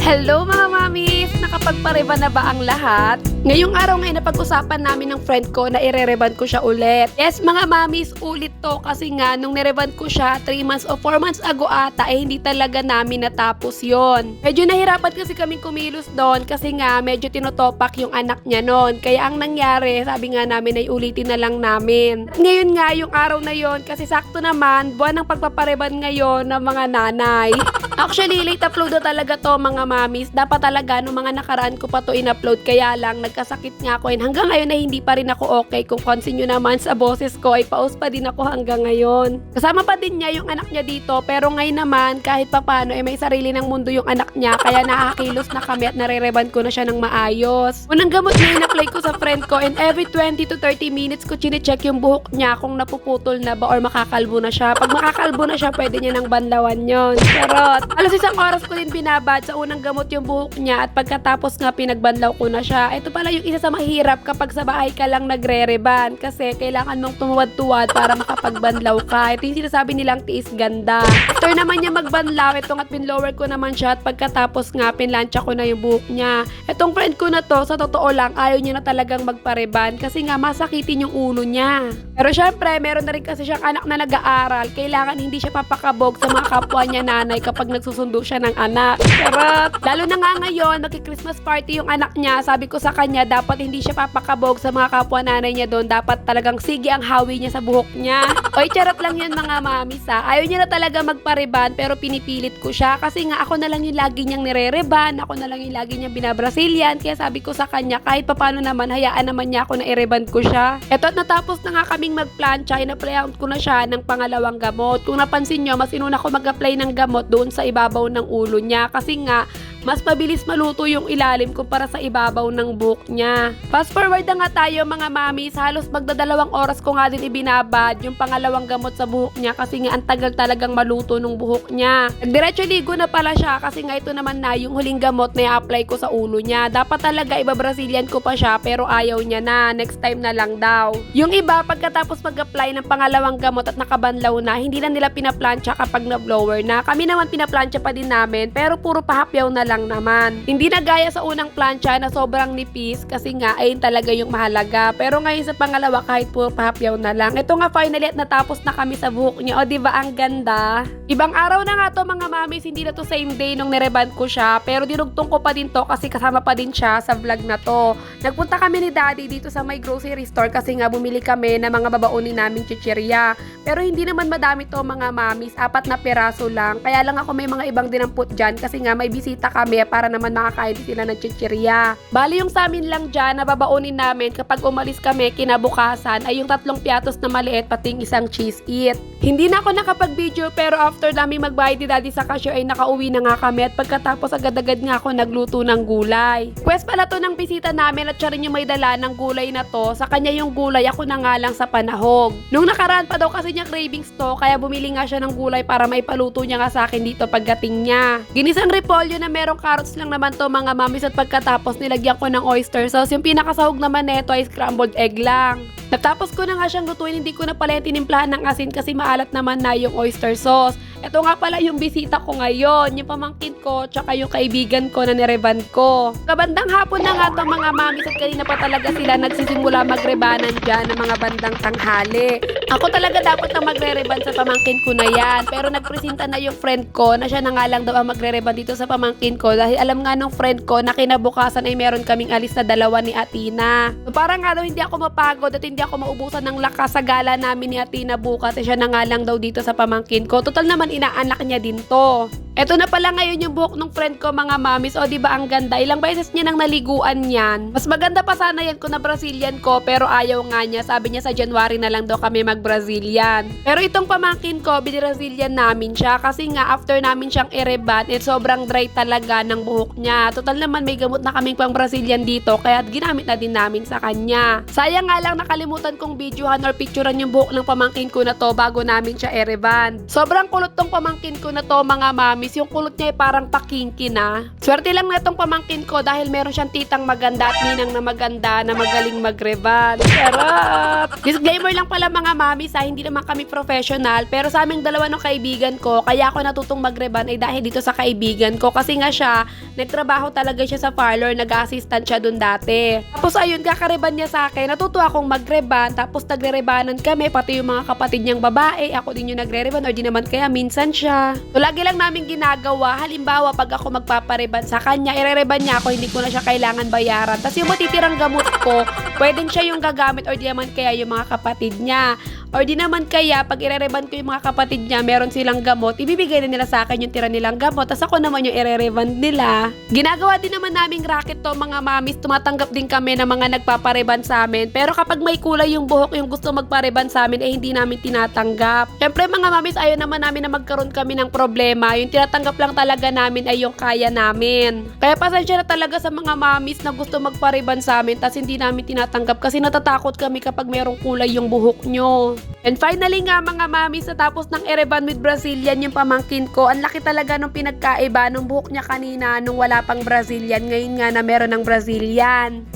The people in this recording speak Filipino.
Hello mga mamis! Nakapagpareba na ba ang lahat? Ngayong araw ngayon napag-usapan namin ng friend ko na ire-reban ko siya ulit. Yes mga mamis, ulit to kasi nga nung nireban ko siya 3 months o 4 months ago ata hindi talaga namin natapos yon. Medyo nahirapan kasi kaming kumilos doon kasi nga medyo tinotopak yung anak niya noon. Kaya ang nangyari, sabi nga namin ay ulitin na lang namin. At ngayon nga yung araw na yon kasi sakto naman buwan ng pagpapareban ngayon ng mga nanay. Actually, late upload na talaga to mga mamis. Dapat talaga nung mga nakaraan ko pa to in-upload. Kaya lang, nagkasakit nga ako. And hanggang ngayon ay hindi pa rin ako okay. Kung pansin nyo naman sa boses ko, ay paus pa din ako hanggang ngayon. Kasama pa din niya yung anak niya dito. Pero ngayon naman, kahit papano, ay may sarili ng mundo yung anak niya. Kaya nakakilos na kami at nare-reban ko na siya ng maayos. Unang gamot na in-apply ko sa friend ko. And every 20 to 30 minutes ko chine-check yung buhok niya kung napuputol na ba or makakalbo na siya. Pag makakalbo na siya, pwede niya nang banlawan yon. Charot! Alos isang oras ko din binabad sa unang gamot yung buhok niya at pagkatapos nga pinagbanlaw ko na siya. Ito pala yung isa sa mahirap kapag sa bahay ka lang nagre-reban kasi kailangan mong tumuwad-tuwad para makapagbanlaw ka. Ito yung sinasabi nilang tiis ganda. After naman niya magbanlaw, itong at binlower ko naman siya at pagkatapos nga pinlansya ko na yung buhok niya. Itong friend ko na to, sa totoo lang, ayaw niya na talagang magpareban kasi nga masakitin yung ulo niya. Pero syempre, meron na rin kasi siyang anak na nag-aaral. Kailangan hindi siya papakabog sa mga kapwa niya nanay kapag nagsusundo siya ng anak. Charot! Lalo na nga ngayon, magki-Christmas party yung anak niya. Sabi ko sa kanya, dapat hindi siya papakabog sa mga kapwa nanay niya doon. Dapat talagang sige ang hawi niya sa buhok niya. Oy, charot lang yan mga mamis ha. Ayaw niya na talaga magpareban pero pinipilit ko siya kasi nga ako na lang yung lagi niyang nire-reban. Ako na lang yung lagi niyang binabrasilian. Kaya sabi ko sa kanya, kahit papano naman, hayaan naman niya ako na i-reban ko siya. Eto at natapos na nga kaming mag-plancha, ina-play out ko na siya ng pangalawang gamot. Kung napansin nyo, mas inuna ko mag-apply ng gamot doon sa ibabaw ng ulo niya kasi nga mas mabilis maluto yung ilalim kumpara sa ibabaw ng buhok niya. Fast forward na nga tayo mga mamis, halos magdadalawang oras ko nga din ibinabad yung pangalawang gamot sa buhok niya kasi nga ang tagal talagang maluto ng buhok niya. Nagdiretso ligo na pala siya kasi nga ito naman na yung huling gamot na i-apply ko sa ulo niya. Dapat talaga iba-Brazilian ko pa siya pero ayaw niya na, next time na lang daw. Yung iba pagkatapos mag-apply ng pangalawang gamot at nakabanlaw na, hindi na nila pinaplansya kapag na-blower na. Kami naman pinaplansya pa din namin pero puro pahapyaw na lang naman. Hindi na gaya sa unang plancha na sobrang nipis kasi nga ayun talaga yung mahalaga. Pero ngayon sa pangalawa kahit puro pahapyaw na lang. Ito nga finally at natapos na kami sa buhok niya. O diba ang ganda? Ibang araw na nga to mga mamis, hindi na to same day nung nireban ko siya. Pero dinugtong ko pa din to kasi kasama pa din siya sa vlog na to. Nagpunta kami ni daddy dito sa may grocery store kasi nga bumili kami ng mga babaunin naming chichirya. Pero hindi naman madami to mga mamis, 4 na piraso lang. Kaya lang ako may mga ibang dinamput dyan kasi nga may bisita kami para naman makakain sila ng chichirya. Bali yung sa amin lang dyan na babaunin namin kapag umalis kami kinabukasan ay yung 3 piatos na maliit pating isang cheese it. Hindi na ako nakapag-video pero after namin magbayad ni daddy sa cashier ay nakauwi na nga kami at pagkatapos agad-agad nga ako nagluto ng gulay. Quest pala to ng bisita namin at siya rin yung may dala ng gulay na to. Sa kanya yung gulay, ako na nga lang sa panahog. Nung nakaraan pa daw kasi niya cravings to kaya bumili nga siya ng gulay para maipaluto niya nga sa akin dito pagdating niya. Ginisang repolyo na merong carrots lang naman to mga mamis at pagkatapos nilagyan ko ng oyster sauce. Yung pinakasahog naman neto ay scrambled egg lang. Natapos ko na nga siyang lutuin, hindi ko na pala tinimplahan ng asin kasi maalat naman na yung oyster sauce. Ito nga pala yung bisita ko ngayon, yung pamangkin ko, tsaka yung kaibigan ko na nireban ko. Kabandang hapon na nga itong mga mamis at kanina pa talaga sila nagsisimula magrebanan dyan ng mga bandang tanghali. Ako talaga dapat na magre-reban sa pamangkin ko na yan, pero nagpresenta na yung friend ko na siya na nga lang daw ang magre-reban dito sa pamangkin ko dahil alam nga nung friend ko na kinabukasan ay meron kaming alis na 2 ni Atina. So parang nga daw hindi ako mapagod at hindi ako maubusan ng lakas sa gala namin ni Atina bukas, siya na nga lang daw dito sa pamangkin ko. Total naman inaanak niya din to. Eto na pala ngayon yung buhok ng friend ko mga mamis. O diba ang ganda? Ilang beses niya nang naliguan yan. Mas maganda pa sana yan kung na Brazilian ko pero ayaw nga niya. Sabi niya sa January na lang daw kami mag-Brazilian. Pero itong pamangkin ko, Brazilian namin siya kasi nga after namin siyang i-reban, sobrang dry talaga ng buhok niya. Total naman may gamot na kaming pang Brazilian dito kaya ginamit na din namin sa kanya. Sayang nga lang nakalimutan nakalimutan kong videohan or picturean yung buhok ng pamangkin ko na to bago namin siya i-reband. Sobrang kulot tong pamangkin ko na to mga mamis, yung kulot niya ay parang pakinki na. Swerte lang na tong pamangkin ko dahil meron siyang titang maganda at ninang na maganda na magaling mag-reband. Charot! Disclaimer lang pala mga mamis hindi naman kami professional, pero sa aming dalawa ng kaibigan ko, kaya ako natutong mag-reband ay dahil dito sa kaibigan ko kasi nga siya, nagtrabaho talaga siya sa parlor, nag-assistant siya dun dati. Tapos ayun, kakareban niya sa akin, natuto akong mag-reban, tapos nagre-rebanan kami, pati yung mga kapatid niyang babae, ako din yung nagre-reban, o di naman kaya minsan siya. So lagi lang namin ginagawa, halimbawa pag ako magpapareban sa kanya, ire-reban niya ako, hindi ko na siya kailangan bayaran. Tapos yung matitirang gamot ko, pwedeng siya yung gagamit, or di naman kaya yung mga kapatid niya. Or di naman kaya, pag ire-reban ko yung mga kapatid niya, meron silang gamot, ibibigay na nila sa akin yung tira nilang gamot, tapos ako naman yung ire-reban nila. Ginagawa din naman naming racket to mga mamis, tumatanggap din kami ng mga nagpapareban sa amin, pero kapag may kulay yung buhok yung gusto magpareban sa amin, hindi namin tinatanggap. Syempre mga mamis, ayaw naman namin na magkaroon kami ng problema, yung tinatanggap lang talaga namin ay yung kaya namin. Kaya pasensya na talaga sa mga mamis na gusto magpareban sa amin, tas hindi namin tinatanggap kasi natatakot kami kapag merong kulay yung buhok nyo. And finally nga mga mamis, natapos ng i-reban with Brazilian yung pamangkin ko. Ang laki talaga nung pinagkaiba nung buhok niya kanina nung wala pang Brazilian. Ngayon nga na meron ng Brazilian.